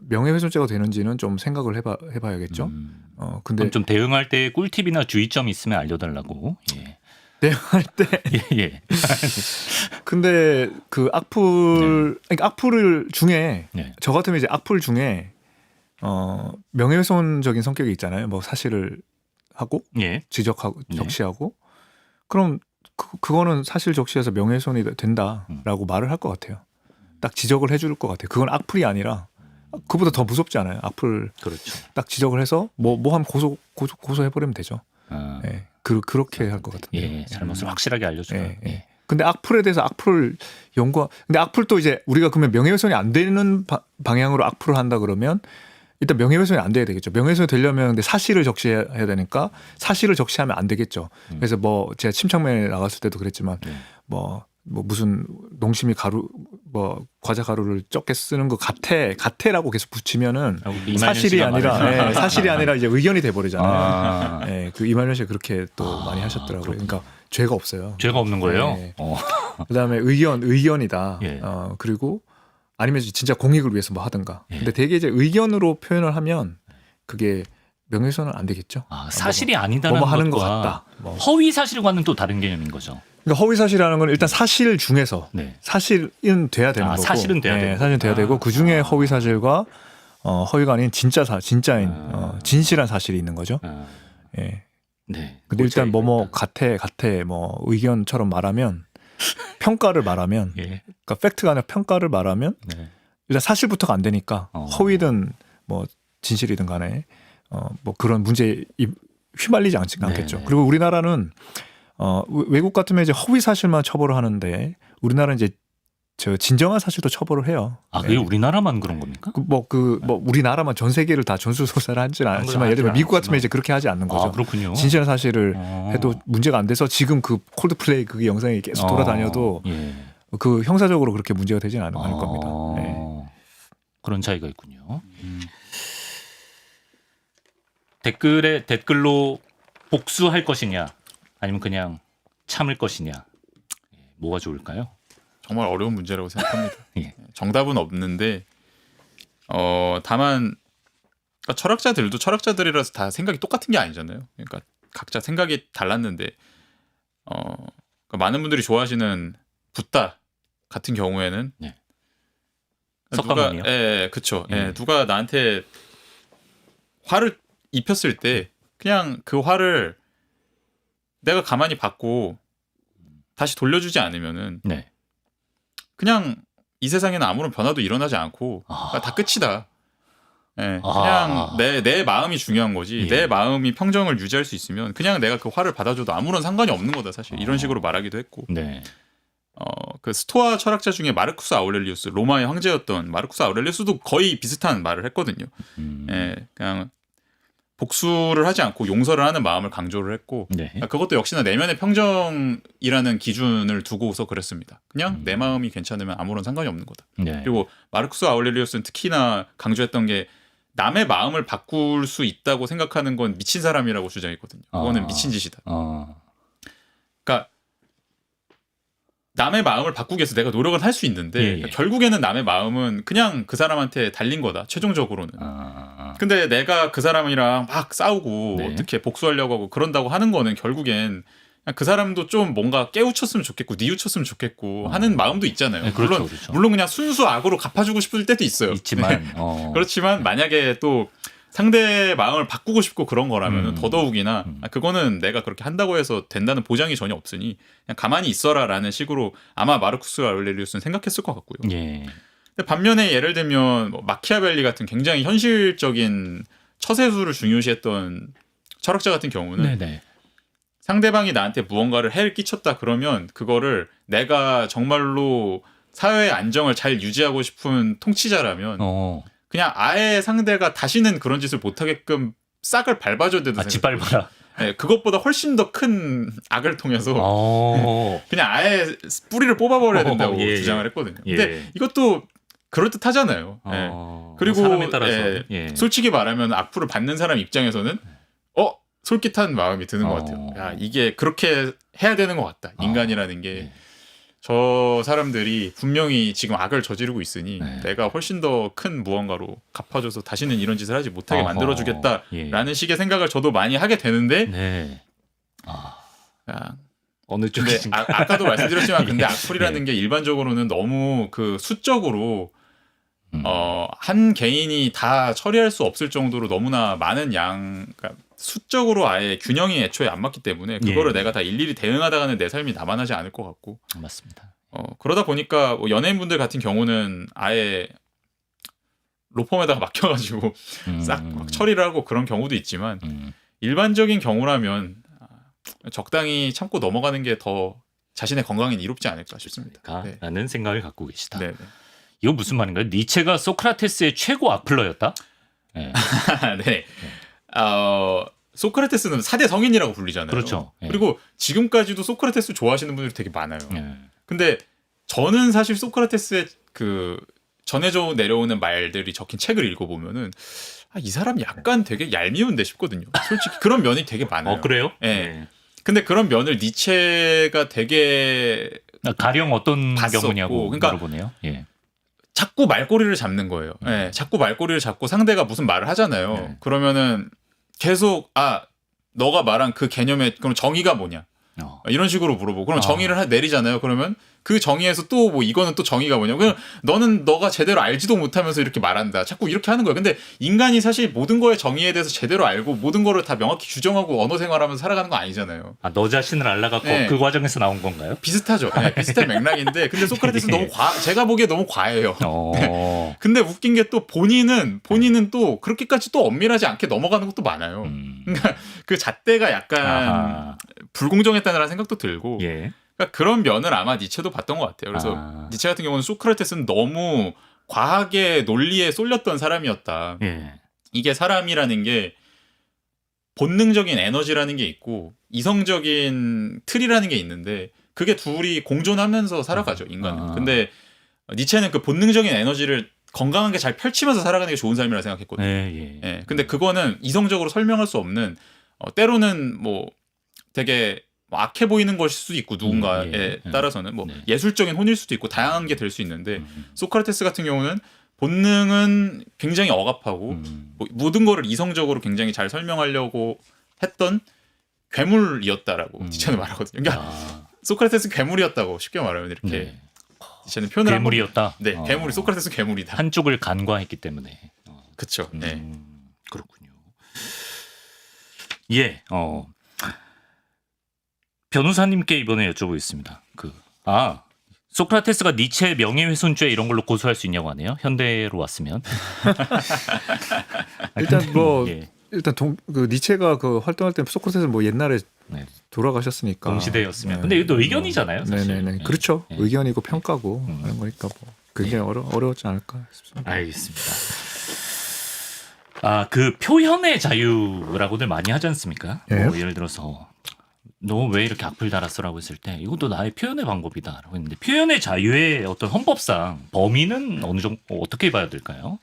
[SPEAKER 3] 명예훼손죄가 되는지는 좀 생각을 해봐야겠죠. 근데
[SPEAKER 1] 그럼 좀 대응할 때 꿀팁이나 주의점이 있으면 알려달라고. 예.
[SPEAKER 3] 대응할 때
[SPEAKER 1] 예, 예.
[SPEAKER 3] 근데 그 그러니까 악플 중에
[SPEAKER 1] 네.
[SPEAKER 3] 저 같으면 이제 악플 중에 명예훼손적인 성격이 있잖아요. 뭐 사실을 하고
[SPEAKER 1] 예.
[SPEAKER 3] 지적하고
[SPEAKER 1] 네.
[SPEAKER 3] 적시하고 그럼 그거는 사실 적시해서 명예훼손이 된다라고 말을 할 것 같아요. 딱 지적을 해줄 것 같아요. 그건 악플이 아니라 그보다 더 무섭지 않아요. 악플
[SPEAKER 1] 그렇죠.
[SPEAKER 3] 딱 지적을 해서 뭐 하면 고소해버리면 되죠.
[SPEAKER 1] 아,
[SPEAKER 3] 예. 그렇게 할 것 같은데.
[SPEAKER 1] 예, 잘못을 확실하게 알려줘요.
[SPEAKER 3] 예, 예. 근데 악플에 대해서 악플 근데 악플도 이제 우리가 그러면 명예훼손이 안 되는 방향으로 악플을 한다 그러면 일단 명예훼손이 안 돼야 되겠죠. 명예훼손이 되려면 근데 사실을 적시해야 되니까 사실을 적시하면 안 되겠죠. 그래서 뭐 제가 침착맨에 나갔을 때도 그랬지만 뭐 무슨 농심이 과자 가루를 적게 쓰는 것 같애라고 계속 붙이면은 사실이 아니라 사실이 아니라 이제 의견이 돼 버리잖아요. 예, 그 이말년 씨가 그렇게 또 많이 하셨더라고요. 그러니까 죄가 없어요.
[SPEAKER 1] 죄가 없는 거예요?
[SPEAKER 3] 예. 그다음에 의견이다.
[SPEAKER 1] 예.
[SPEAKER 3] 그리고 아니면 진짜 공익을 위해서 뭐 하든가.
[SPEAKER 1] 예.
[SPEAKER 3] 근데 대개 이제 의견으로 표현을 하면 그게 명예훼손은 안 되겠죠.
[SPEAKER 1] 사실이 아니다라는
[SPEAKER 3] 뭐뭐 하는 것
[SPEAKER 1] 것과
[SPEAKER 3] 같다.
[SPEAKER 1] 허위 사실과는 또 다른 개념인 거죠.
[SPEAKER 3] 그러니까 허위 사실이라는 건 일단 사실 중에서
[SPEAKER 1] 네.
[SPEAKER 3] 사실은 돼야 되는 거고.
[SPEAKER 1] 사실은 돼야 되고.
[SPEAKER 3] 사실은 돼야 되고 그 중에 허위 사실과 허위가 아닌 진짜인 진실한 사실이 있는 거죠. 예.
[SPEAKER 1] 네.
[SPEAKER 3] 근데 일단 같아 뭐 의견처럼 말하면 평가를 말하면
[SPEAKER 1] 예.
[SPEAKER 3] 그러니까 팩트가 아니라 평가를 말하면
[SPEAKER 1] 네.
[SPEAKER 3] 일단 사실부터가 안 되니까 허위든 뭐 진실이든 간에 뭐 그런 문제에 휘말리지 않겠죠.
[SPEAKER 1] 네.
[SPEAKER 3] 그리고 우리나라는 외국 같으면 이제 허위 사실만 처벌을 하는데 우리나라는 이제 저 진정한 사실도 처벌을 해요.
[SPEAKER 1] 그게 우리나라만 그런 겁니까?
[SPEAKER 3] 우리나라만 전 세계를 다 전수조사를 하지는 않지만 예를 들면 미국 같으면 이제 그렇게 하지 않는 거죠.
[SPEAKER 1] 그렇군요.
[SPEAKER 3] 진실한 사실을 해도 문제가 안 돼서 지금 그 콜드플레이 그 영상이 계속 돌아다녀도
[SPEAKER 1] 예.
[SPEAKER 3] 그 형사적으로 그렇게 문제가 되지는 않을 겁니다. 네.
[SPEAKER 1] 그런 차이가 있군요. 댓글로 복수할 것이냐 아니면 그냥 참을 것이냐 뭐가 좋을까요?
[SPEAKER 2] 정말 어려운 문제라고 생각합니다.
[SPEAKER 1] 예.
[SPEAKER 2] 정답은 없는데 다만 그러니까 철학자들도 철학자들이라서 다 생각이 똑같은 게 아니잖아요. 그러니까 각자 생각이 달랐는데 그러니까 많은 분들이 좋아하시는 붓다 같은 경우에는
[SPEAKER 1] 네.
[SPEAKER 2] 누가 그렇죠. 누가 나한테 화를 입혔을 때 그냥 그 화를 내가 가만히 받고 다시 돌려주지 않으면은
[SPEAKER 1] 네.
[SPEAKER 2] 그냥 이 세상에는 아무런 변화도 일어나지 않고 다 끝이다. 그냥 내 마음이 중요한 거지. 내 마음이 평정을 유지할 수 있으면 그냥 내가 그 화를 받아줘도 아무런 상관이 없는 거다 사실. 이런 식으로 말하기도 했고.
[SPEAKER 1] 네.
[SPEAKER 2] 그 스토아 철학자 중에 마르쿠스 아우렐리우스, 로마의 황제였던 마르쿠스 아우렐리우스도 거의 비슷한 말을 했거든요. 그냥 복수를 하지 않고 용서를 하는 마음을 강조를 했고 그것도 역시나 내면의 평정이라는 기준을 두고서 그랬습니다. 그냥 내 마음이 괜찮으면 아무런 상관이 없는 거다. 그리고 마르쿠스 아우렐리우스는 특히나 강조했던 게 남의 마음을 바꿀 수 있다고 생각하는 건 미친 사람이라고 주장했거든요. 그거는 미친 짓이다. 그러니까 남의 마음을 바꾸기 위해서 내가 노력은 할 수 있는데 결국에는 남의 마음은 그냥 그 사람한테 달린 거다. 최종적으로는. 근데 내가 그 사람이랑 막 싸우고 어떻게 복수하려고 하고 그런다고 하는 거는 결국엔 그 사람도 좀 뭔가 깨우쳤으면 좋겠고 뉘우쳤으면 좋겠고 하는 마음도 있잖아요. 물론 그냥 순수 악으로 갚아주고 싶을 때도 있어요.
[SPEAKER 1] 있지만
[SPEAKER 2] 그렇지만 만약에 또 상대의 마음을 바꾸고 싶고 그런 거라면 더더욱이나 그거는 내가 그렇게 한다고 해서 된다는 보장이 전혀 없으니 그냥 가만히 있어라라는 식으로 아마 마르쿠스 아우렐리우스는 생각했을 것 같고요. 근데 반면에 예를 들면 뭐 마키아벨리 같은 굉장히 현실적인 처세술을 중요시했던 철학자 같은 경우는 상대방이 나한테 무언가를 해를 끼쳤다 그러면 그거를 내가 정말로 사회의 안정을 잘 유지하고 싶은 통치자라면 그냥 아예 상대가 다시는 그런 짓을 못하게끔 싹을 밟아줘야 된다.
[SPEAKER 1] 짓밟아라.
[SPEAKER 2] 네, 그것보다 훨씬 더 큰 악을 통해서 그냥 아예 뿌리를 뽑아버려야 된다고 주장을 했거든요. 근데 이것도 그럴듯하잖아요. 그리고
[SPEAKER 1] 사람에 따라서
[SPEAKER 2] 솔직히 말하면 악플을 받는 사람 입장에서는 솔깃한 마음이 드는 것 같아요. 야, 이게 그렇게 해야 되는 것 같다. 인간이라는 게 저 사람들이 분명히 지금 악을 저지르고 있으니 내가 훨씬 더 큰 무언가로 갚아줘서 다시는 이런 짓을 하지 못하게 만들어주겠다라는 식의 생각을 저도 많이 하게 되는데
[SPEAKER 1] 어느 쪽인지
[SPEAKER 2] 아까도 말씀드렸지만 근데 악플이라는 게 일반적으로는 너무 그 수적으로 한 개인이 다 처리할 수 없을 정도로 너무나 많은 그러니까 수적으로 아예 균형이 애초에 안 맞기 때문에 그거를 내가 다 일일이 대응하다가는 내 삶이 남아나지 않을 것 같고
[SPEAKER 1] 맞습니다.
[SPEAKER 2] 그러다 보니까 뭐 연예인분들 같은 경우는 아예 로펌에다가 맡겨가지고 싹 막 처리를 하고 그런 경우도 있지만 일반적인 경우라면 적당히 참고 넘어가는 게 더 자신의 건강에 이롭지 않을까 싶습니다.
[SPEAKER 1] 라는 생각을 갖고 계시다.
[SPEAKER 2] 네.
[SPEAKER 1] 이거 무슨 말인가요? 니체가 소크라테스의 최고 악플러였다? 네.
[SPEAKER 2] 네. 소크라테스는 4대 성인이라고 불리잖아요.
[SPEAKER 1] 그렇죠.
[SPEAKER 2] 그리고 지금까지도 소크라테스 좋아하시는 분들이 되게 많아요. 근데 저는 사실 소크라테스의 그 전해져 내려오는 말들이 적힌 책을 읽어보면은 이 사람 약간 되게 얄미운데 싶거든요. 솔직히 그런 면이 되게 많아요.
[SPEAKER 1] 그래요?
[SPEAKER 2] 네. 근데 그런 면을 니체가 되게
[SPEAKER 1] 가령 어떤
[SPEAKER 2] 봤었고,
[SPEAKER 1] 경우냐고
[SPEAKER 2] 그러니까
[SPEAKER 1] 물어보네요.
[SPEAKER 2] 자꾸 말꼬리를 잡는 거예요. 자꾸 말꼬리를 잡고 상대가 무슨 말을 하잖아요. 그러면은 계속 너가 말한 그 개념의 그럼 정의가 뭐냐? 이런 식으로 물어보고 그럼 정의를 내리잖아요. 그러면 그 정의에서 또 뭐 이거는 또 정의가 뭐냐? 그냥 너는 너가 제대로 알지도 못하면서 이렇게 말한다. 자꾸 이렇게 하는 거예요. 근데 인간이 사실 모든 거의 정의에 대해서 제대로 알고 모든 거를 다 명확히 규정하고 언어 생활하면서 살아가는 거 아니잖아요.
[SPEAKER 1] 너 자신을 알아갖고 그 과정에서 나온 건가요?
[SPEAKER 2] 비슷하죠. 비슷한 맥락인데 근데 소크라테스 너무 제가 보기에 너무 과해요. 근데 웃긴 게 또 본인은 또 그렇게까지 또 엄밀하지 않게 넘어가는 것도 많아요. 그러니까 그 잣대가 약간 불공정했다는 생각도 들고 그러니까 그런 면을 아마 니체도 봤던 것 같아요. 그래서 니체 같은 경우는 소크라테스는 너무 과하게 논리에 쏠렸던 사람이었다. 이게 사람이라는 게 본능적인 에너지라는 게 있고 이성적인 틀이라는 게 있는데 그게 둘이 공존하면서 살아가죠, 인간은. 근데 니체는 그 본능적인 에너지를 건강하게 잘 펼치면서 살아가는 게 좋은 삶이라 생각했거든요. 근데 그거는 이성적으로 설명할 수 없는 때로는 뭐 되게 악해 보이는 것일 수도 있고 누군가에 따라서는 뭐 예술적인 혼일 수도 있고 다양한 게 될 수 있는데 소크라테스 같은 경우는 본능은 굉장히 억압하고 뭐 모든 거를 이성적으로 굉장히 잘 설명하려고 했던 괴물이었다라고 니체는 말하거든요. 그러니까 소크라테스 괴물이었다고 쉽게 말하면 이렇게 니체는 표현을
[SPEAKER 1] 괴물이었다.
[SPEAKER 2] 괴물이 소크라테스 괴물이다.
[SPEAKER 1] 한쪽을 간과했기 때문에.
[SPEAKER 2] 그렇죠.
[SPEAKER 1] 그렇군요. 변호사님께 이번에 여쭤보겠습니다. 소크라테스가 니체 명예훼손죄 이런 걸로 고소할 수 있냐고 하네요. 현대로 왔으면.
[SPEAKER 3] 일단 일단 그 니체가 그 활동할 때 소크라테스는 뭐 옛날에 돌아가셨으니까
[SPEAKER 1] 동시대였으면. 근데 이것도 의견이잖아요, 사실.
[SPEAKER 3] 그렇죠. 의견이고 평가고 하는 거니까 뭐 그게 어려웠지 않을까 싶습니다.
[SPEAKER 1] 알겠습니다. 그 표현의 자유라고들 많이 하지 않습니까? 뭐 예를 들어서 너 왜 이렇게 악플 달았어라고 했을 때 이것도 나의 표현의 방법이다라고 했는데 표현의 자유의 어떤 헌법상 범위는 어느 정도 어떻게 봐야 될까요?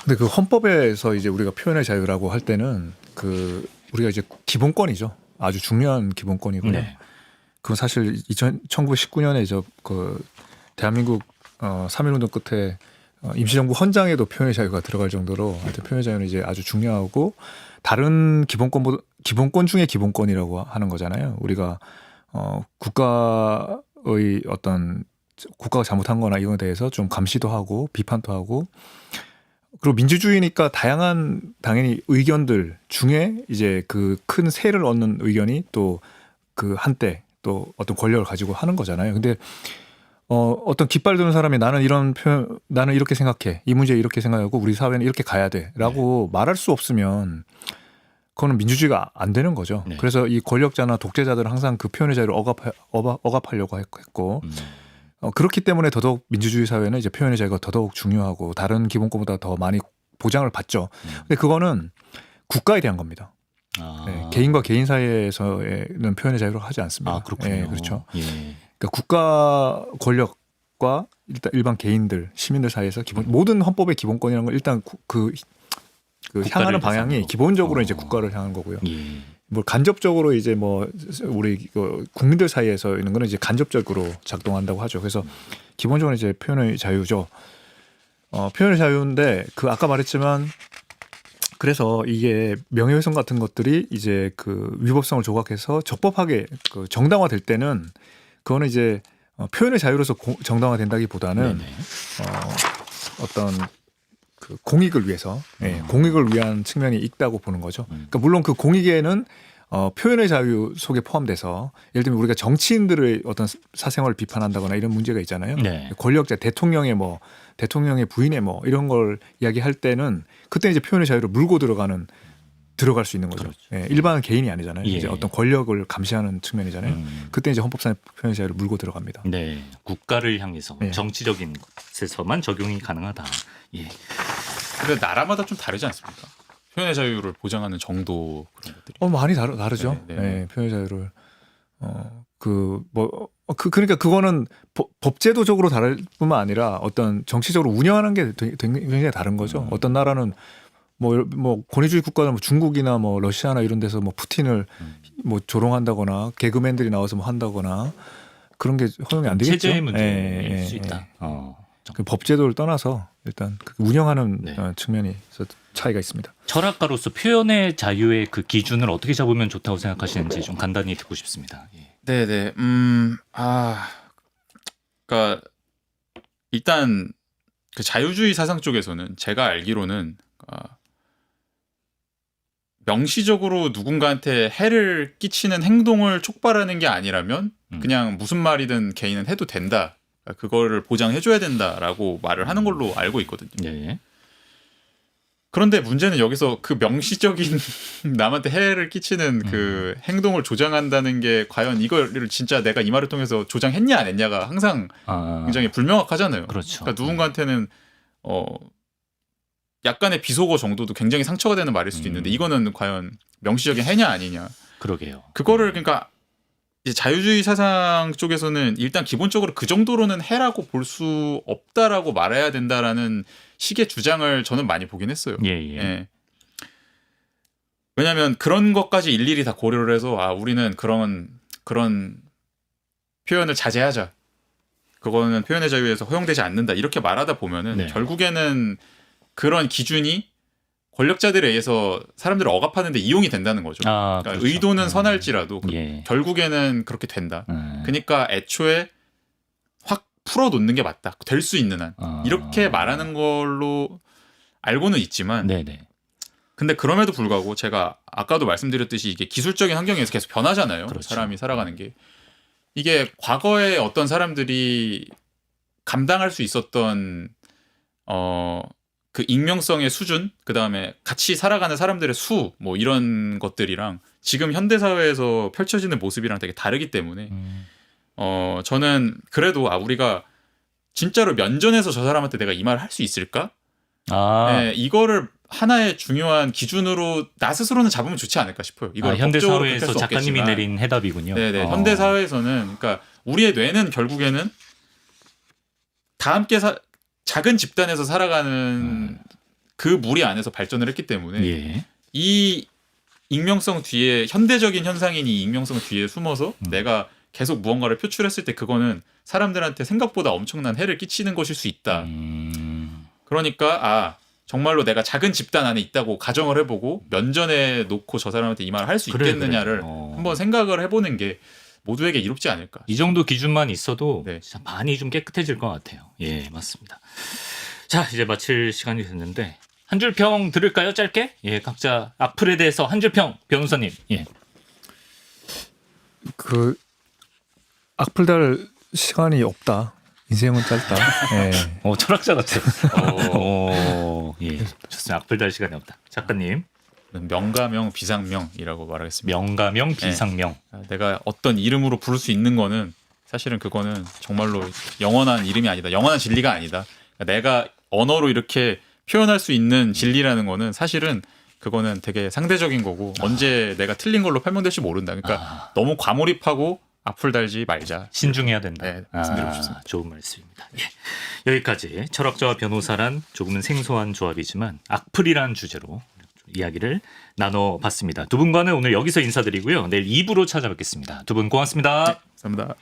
[SPEAKER 3] 근데 그 헌법에서 이제 우리가 표현의 자유라고 할 때는 그 우리가 이제 기본권이죠. 아주 중요한 기본권이고요. 그건 사실 1919년에 그 대한민국 3.1운동 끝에 임시정부 헌장에도 표현의 자유가 들어갈 정도로 하여튼 표현의 자유는 이제 아주 중요하고 다른 기본권 중에 기본권이라고 하는 거잖아요. 우리가 국가의 어떤 국가가 잘못한 거나 이거에 대해서 좀 감시도 하고 비판도 하고 그리고 민주주의니까 다양한 당연히 의견들 중에 이제 그 큰 세를 얻는 의견이 또 그 한때 또 어떤 권력을 가지고 하는 거잖아요. 근데 어떤 깃발 드는 사람이 나는 이런 표현, 나는 이렇게 생각해. 이 문제 이렇게 생각하고 우리 사회는 이렇게 가야 돼라고 말할 수 없으면 그거는 민주주의가 안 되는 거죠. 그래서 이 권력자나 독재자들은 항상 그 표현의 자유를 억압하려고 했고 그렇기 때문에 더더욱 민주주의 사회는 이제 표현의 자유가 더더욱 중요하고 다른 기본권보다 더 많이 보장을 받죠. 근데 그거는 국가에 대한 겁니다.
[SPEAKER 1] 아.
[SPEAKER 3] 네, 개인과 개인 사이에서는 표현의 자유를 하지 않습니다.
[SPEAKER 1] 아, 그렇군요.
[SPEAKER 3] 네, 그렇죠.
[SPEAKER 1] 예.
[SPEAKER 3] 그러니까 국가 권력과 일반 개인들, 시민들 사이에서 모든 헌법의 기본권이라는 건 일단 그 향하는 방향이
[SPEAKER 1] 대상으로.
[SPEAKER 3] 기본적으로 이제 국가를 향한 거고요.
[SPEAKER 1] 예.
[SPEAKER 3] 뭐 간접적으로 이제 뭐 우리 국민들 사이에서 있는 거는 이제 간접적으로 작동한다고 하죠. 그래서 기본적으로 이제 표현의 자유죠. 표현의 자유인데 아까 말했지만 그래서 이게 명예훼손 같은 것들이 이제 그 위법성을 조각해서 적법하게 정당화될 때는 그거는 이제 표현의 자유로서 정당화된다기보다는 어떤 그 공익을 위해서 공익을 위한 측면이 있다고 보는 거죠. 그러니까 물론 그 공익에는 표현의 자유 속에 포함돼서 예를 들면 우리가 정치인들의 어떤 사생활을 비판한다거나 이런 문제가 있잖아요.
[SPEAKER 1] 네.
[SPEAKER 3] 권력자 대통령의 부인의 이런 걸 이야기할 때는 그때 이제 표현의 자유를 물고 들어갈 수 있는 거죠.
[SPEAKER 1] 그렇죠.
[SPEAKER 3] 예, 일반 개인이 아니잖아요.
[SPEAKER 1] 예.
[SPEAKER 3] 이제 어떤 권력을 감시하는 측면이잖아요. 그때 이제 헌법상의 표현의 자유를 물고 들어갑니다.
[SPEAKER 1] 네, 국가를 향해서
[SPEAKER 3] 네.
[SPEAKER 1] 정치적인 것에서만 적용이 가능하다. 예.
[SPEAKER 2] 근데 나라마다 좀 다르지 않습니까? 표현의 자유를 보장하는 정도 그런 것들이.
[SPEAKER 3] 많이 다르죠.
[SPEAKER 2] 네.
[SPEAKER 3] 예, 표현의 자유를 그러니까 그거는 법제도적으로 다를 뿐만 아니라 어떤 정치적으로 운영하는 게 굉장히 다른 거죠. 어떤 나라는 뭐 권위주의 국가는 중국이나 러시아나 이런 데서 푸틴을 조롱한다거나 개그맨들이 나와서 한다거나 그런 게 허용이 안 되겠죠.
[SPEAKER 1] 체제의 문제일 수 있다.
[SPEAKER 3] 그 법제도를 떠나서 일단 운영하는
[SPEAKER 1] 네.
[SPEAKER 3] 측면이 차이가 있습니다.
[SPEAKER 1] 철학가로서 표현의 자유의 그 기준을 어떻게 잡으면 좋다고 생각하시는지 좀 간단히 듣고 싶습니다. 예.
[SPEAKER 2] 네네. 그러니까 일단 그 자유주의 사상 쪽에서는 제가 알기로는 명시적으로 누군가한테 해를 끼치는 행동을 촉발하는 게 아니라면 그냥 무슨 말이든 개인은 해도 된다. 그거를 보장해줘야 된다라고 말을 하는 걸로 알고 있거든요.
[SPEAKER 1] 네.
[SPEAKER 2] 그런데 문제는 여기서 그 명시적인 남한테 해를 끼치는 그 행동을 조장한다는 게 과연 이걸 진짜 내가 이 말을 통해서 조장했냐 안 했냐가 항상 굉장히 불명확하잖아요.
[SPEAKER 1] 그렇죠.
[SPEAKER 2] 그러니까 누군가한테는 약간의 비속어 정도도 굉장히 상처가 되는 말일 수도 있는데 이거는 과연 명시적인 해냐 아니냐.
[SPEAKER 1] 그러게요.
[SPEAKER 2] 그거를 그러니까 이제 자유주의 사상 쪽에서는 일단 기본적으로 그 정도로는 해라고 볼 수 없다라고 말해야 된다라는 식의 주장을 저는 많이 보긴 했어요.
[SPEAKER 1] 예.
[SPEAKER 2] 왜냐하면 그런 것까지 일일이 다 고려를 해서 우리는 그런 표현을 자제하자. 그거는 표현의 자유에서 허용되지 않는다. 이렇게 말하다 보면은 결국에는 그런 기준이 권력자들에 의해서 사람들을 억압하는데 이용이 된다는 거죠. 그러니까
[SPEAKER 1] 그렇죠.
[SPEAKER 2] 의도는 선할지라도
[SPEAKER 1] 예.
[SPEAKER 2] 결국에는 그렇게 된다. 그러니까 애초에 확 풀어놓는 게 맞다. 될 수 있는 한. 이렇게 말하는 걸로 알고는 있지만
[SPEAKER 1] 네네.
[SPEAKER 2] 근데 그럼에도 불구하고 제가 아까도 말씀드렸듯이 이게 기술적인 환경에서 계속 변하잖아요.
[SPEAKER 1] 그렇죠.
[SPEAKER 2] 사람이 살아가는 게. 이게 과거에 어떤 사람들이 감당할 수 있었던 그 익명성의 수준, 그 다음에 같이 살아가는 사람들의 수, 이런 것들이랑 지금 현대 사회에서 펼쳐지는 모습이랑 되게 다르기 때문에 저는 그래도 우리가 진짜로 면전에서 저 사람한테 내가 이 말을 할 수 있을까? 네, 이거를 하나의 중요한 기준으로 나 스스로는 잡으면 좋지 않을까 싶어요. 이걸
[SPEAKER 1] 현대
[SPEAKER 2] 법적으로
[SPEAKER 1] 사회에서
[SPEAKER 2] 그렇게 할 수
[SPEAKER 1] 작가님이
[SPEAKER 2] 없겠지만.
[SPEAKER 1] 내린 해답이군요.
[SPEAKER 2] 네네. 현대 사회에서는 그러니까 우리의 뇌는 결국에는 다 함께 작은 집단에서 살아가는 그 무리 안에서 발전을 했기 때문에 이 익명성 뒤에 현대적인 현상인 이 익명성 뒤에 숨어서 내가 계속 무언가를 표출했을 때 그거는 사람들한테 생각보다 엄청난 해를 끼치는 것일 수 있다. 그러니까 정말로 내가 작은 집단 안에 있다고 가정을 해보고 면전에 놓고 저 사람한테 이 말을 할 수 있겠느냐를 한번 생각을 해보는 게 모두에게 이롭지 않을까.
[SPEAKER 1] 이 정도 기준만 있어도 진짜 많이 좀 깨끗해질 것 같아요. 예, 맞습니다. 자, 이제 마칠 시간이 됐는데 한 줄 평 들을까요? 짧게? 예, 각자 악플에 대해서 한 줄 평, 변호사님. 예.
[SPEAKER 3] 그 악플 달 시간이 없다. 인생은 짧다. 예.
[SPEAKER 1] 철학자 같아요. 예, 좋습니다. 악플 달 시간이 없다. 작가님.
[SPEAKER 2] 명가명, 비상명이라고 말하겠습니다.
[SPEAKER 1] 명가명, 비상명.
[SPEAKER 2] 내가 어떤 이름으로 부를 수 있는 거는 사실은 그거는 정말로 영원한 이름이 아니다. 영원한 진리가 아니다. 내가 언어로 이렇게 표현할 수 있는 진리라는 거는 사실은 그거는 되게 상대적인 거고 언제 내가 틀린 걸로 판명될지 모른다. 그러니까 너무 과몰입하고 악플 달지 말자.
[SPEAKER 1] 신중해야 된다.
[SPEAKER 2] 네, 말씀드리고 싶습니다.
[SPEAKER 1] 좋은 말씀입니다. 예. 여기까지 철학자와 변호사란 조금은 생소한 조합이지만 악플이란 주제로 이야기를 나눠봤습니다. 두 분과는 오늘 여기서 인사드리고요. 내일 2부로 찾아뵙겠습니다. 두 분 고맙습니다.
[SPEAKER 2] 네, 감사합니다.